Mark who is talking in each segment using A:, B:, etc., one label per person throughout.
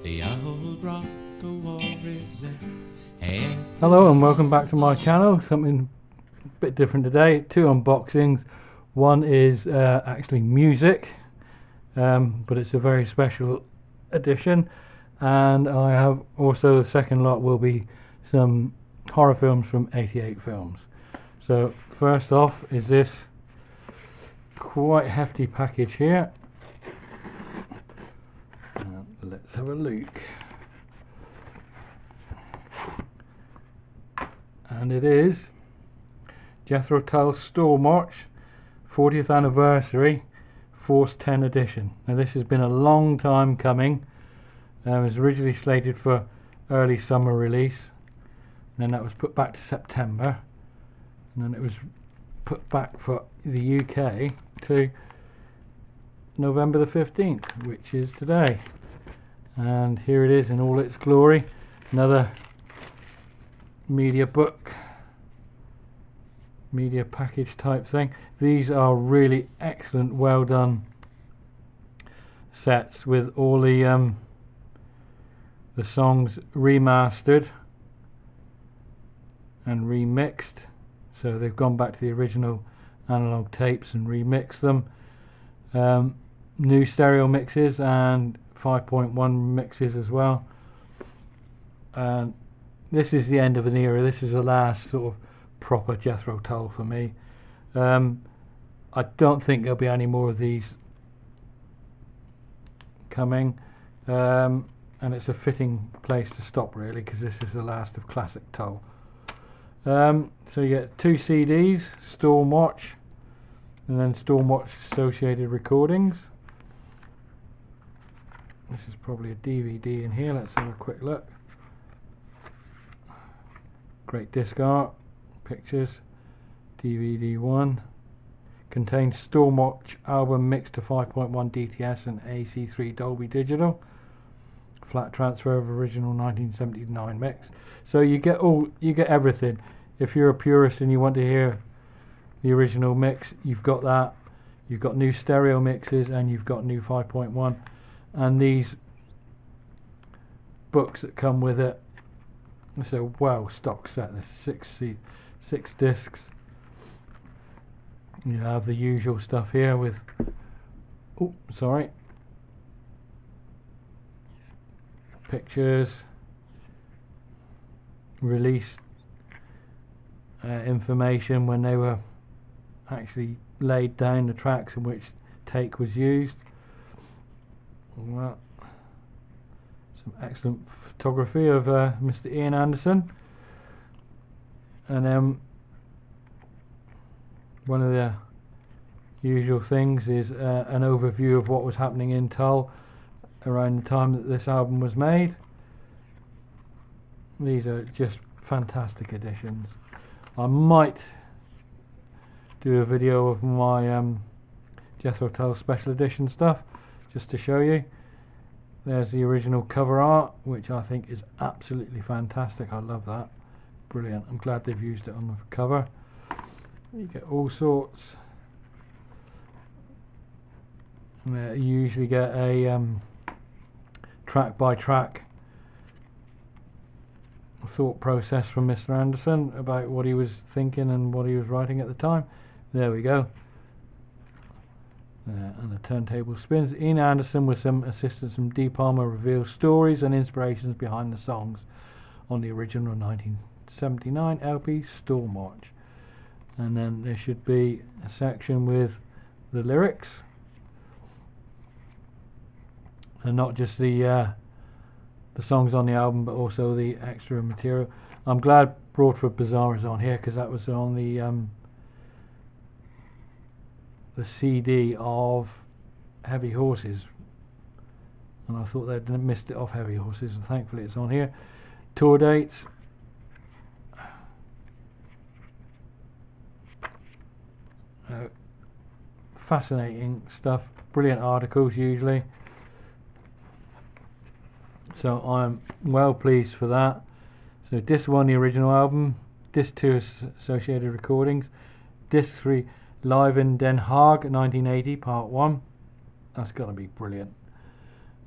A: The old rock of war is there.
B: Hello and welcome back to my channel. Something a bit different today. Two unboxings. One is actually music, but it's a very special edition, and I have also the second lot will be some horror films from 88 films. So first off is this quite hefty package here. Let's have a look. And it is Jethro Tull's Stormwatch 40th anniversary Force 10 edition. Now this has been a long time coming. It was originally slated for early summer release, and then that was put back to September, and then it was put back for the UK to November the 15th, which is today. And here it is in all its glory. Another media book, media package type thing. These are really excellent, well done sets with all the songs remastered and remixed. So they've gone back to the original analog tapes and remixed them. New stereo mixes and 5.1 mixes as well. And this is the end of an era. This is the last sort of proper Jethro Tull for me. I don't think there'll be any more of these coming, and it's a fitting place to stop really, because this is the last of classic Tull. So you get two CDs, Stormwatch, and then Stormwatch associated recordings. This is probably a DVD in here. Let's have a quick look. Great disc art, pictures. DVD 1 contains Stormwatch album mixed to 5.1 DTS and AC3 Dolby Digital. Flat transfer of original 1979 mix. So you get everything. If you're a purist and you want to hear the original mix, you've got that. You've got new stereo mixes and you've got new 5.1. And these books that come with it. It's a well stocked set. There's six discs. You have the usual stuff here with pictures, release information when they were actually laid down, the tracks in which take was used. Well, some excellent photography of Mr. Ian Anderson, and then one of the usual things is an overview of what was happening in Tull around the time that this album was made. These are just fantastic editions. I might do a video of my Jethro Tull special edition stuff just to show you. There's the original cover art, which I think is absolutely fantastic. I love that. Brilliant. I'm glad they've used it on the cover. You get all sorts. You usually get a track by track thought process from Mr. Anderson about what he was thinking and what he was writing at the time. There we go. And the turntable spins. Ian Anderson, with some assistance from Dee Palmer, reveals stories and inspirations behind the songs on the original 1979 LP Stormwatch. And then there should be a section with the lyrics, and not just the songs on the album, but also the extra material. I'm glad Broadford Bazaar is on here, because that was on the CD of Heavy Horses, and I thought they'd missed it off Heavy Horses, and thankfully it's on here. Tour dates, fascinating stuff, brilliant articles usually, so I'm well pleased for that. So disc 1, the original album, disc 2, associated recordings, disc 3, Live in Den Haag 1980 part 1. That's going to be brilliant.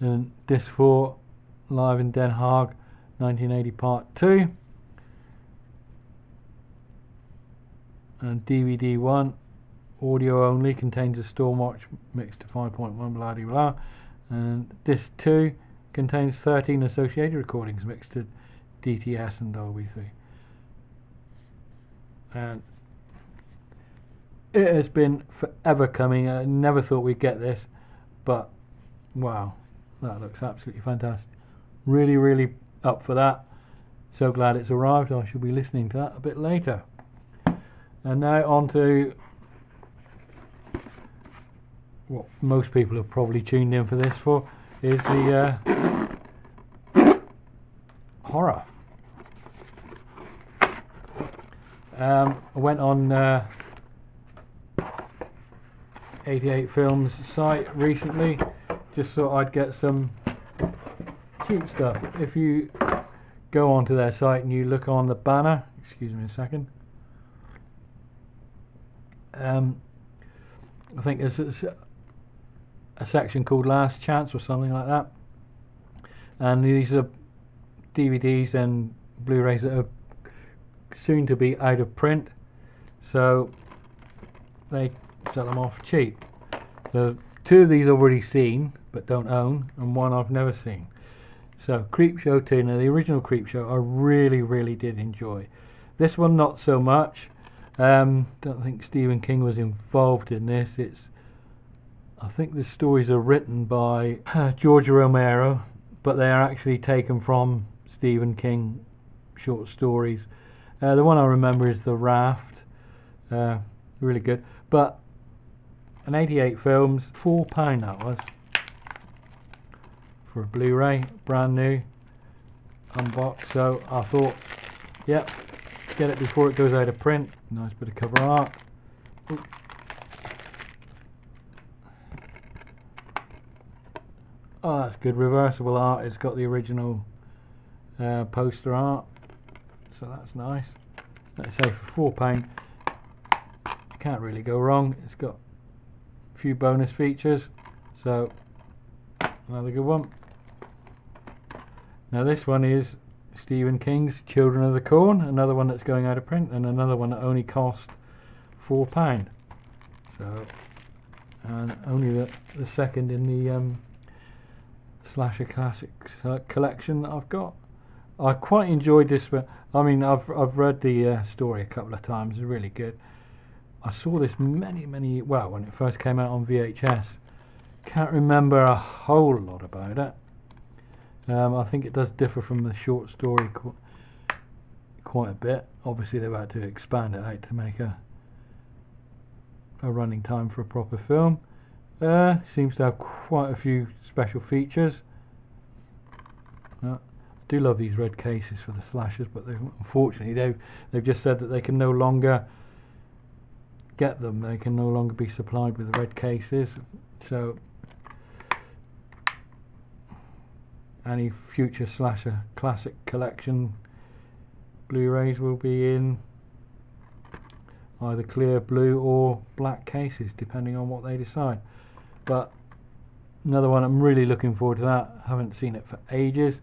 B: And disc 4, Live in Den Haag, 1980 Part 2. And DVD 1, audio only, contains a Stormwatch mixed to 5.1 blah de blah. And disc 2 contains 13 associated recordings mixed to DTS and Dolby 3. And it has been forever coming. I never thought we'd get this, but wow, that looks absolutely fantastic. Really, really up for that. So glad it's arrived. I shall be listening to that a bit later. And now on to what most people have probably tuned in for this for, is the horror. I went on 88 Films site recently, just thought I'd get some cheap stuff. If you go onto their site and you look on the banner, excuse me a second, I think there's a section called Last Chance or something like that, and these are DVDs and Blu-rays that are soon to be out of print, so they sell them off cheap. So 2 of these I've already seen but don't own, and 1 I've never seen. So Creepshow 2. Now the original Creepshow I really did enjoy. This one not so much. Don't think Stephen King was involved in this. I think the stories are written by George Romero, but they are actually taken from Stephen King short stories. The one I remember is The Raft, really good. But an 88 Films, £4 that was, for a Blu-ray, brand new, unboxed. So I thought, yep, get it before it goes out of print. Nice bit of cover art. Ooh. Oh, that's good, reversible art. It's got the original poster art, so that's nice. Let's say for £4, you can't really go wrong. It's got a few bonus features, so another good one. Now this one is Stephen King's Children of the Corn, another one that's going out of print, and another one that only cost £4. So, and only the second in the Slasher Classics collection that I've got. I quite enjoyed this one. I mean, I've read the story a couple of times. It's really good. I saw this many, well, when it first came out on VHS. Can't remember a whole lot about it. I think it does differ from the short story quite a bit. Obviously they've had to expand it out to make a running time for a proper film. Seems to have quite a few special features. I do love these red cases for the slashers, but unfortunately they've just said that they can no longer get them. They can no longer be supplied with red cases. So any future Slasher Classic Collection Blu-rays will be in either clear blue or black cases, depending on what they decide. But another one, I'm really looking forward to that. Haven't seen it for ages.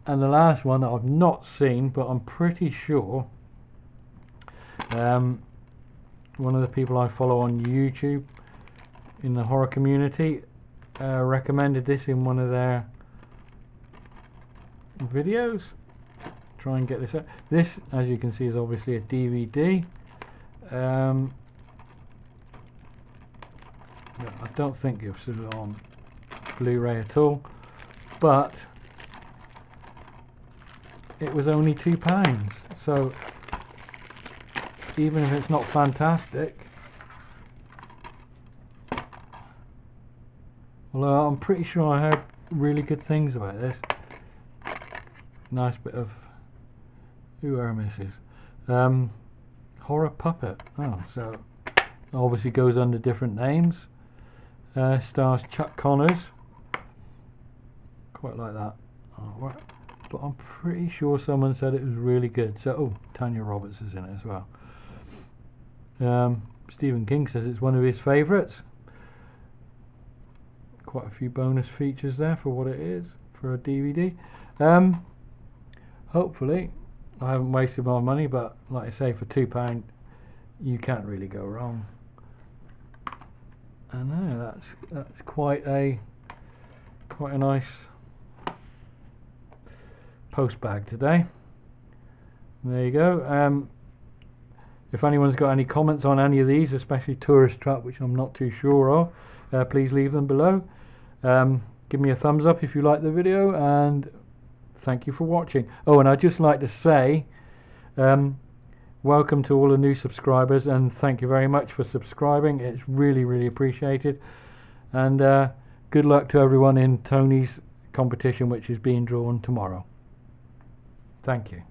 B: And the last one that I've not seen, but I'm pretty sure one of the people I follow on YouTube in the horror community recommended this in one of their videos. Try and get this out. This, as you can see, is obviously a DVD. I don't think you've seen it on Blu-ray at all, but it was only £2. So even if it's not fantastic, although I'm pretty sure I heard really good things about this. Nice bit of misses. Horror puppet. Oh, so obviously goes under different names. Stars Chuck Connors. Quite like that. Oh, but I'm pretty sure someone said it was really good. So, oh, Tanya Roberts is in it as well. Stephen King says it's one of his favourites. Quite a few bonus features there for what it is, for a DVD. Hopefully I haven't wasted my money, but like I say, for £2 you can't really go wrong. I know that's quite a nice post bag today. There you go. If anyone's got any comments on any of these, especially tourist trap, which I'm not too sure of, please leave them below. Give me a thumbs up if you like the video, and thank you for watching. Oh, and I'd just like to say welcome to all the new subscribers, and thank you very much for subscribing. It's really appreciated, and good luck to everyone in Tony's competition, which is being drawn tomorrow. Thank you.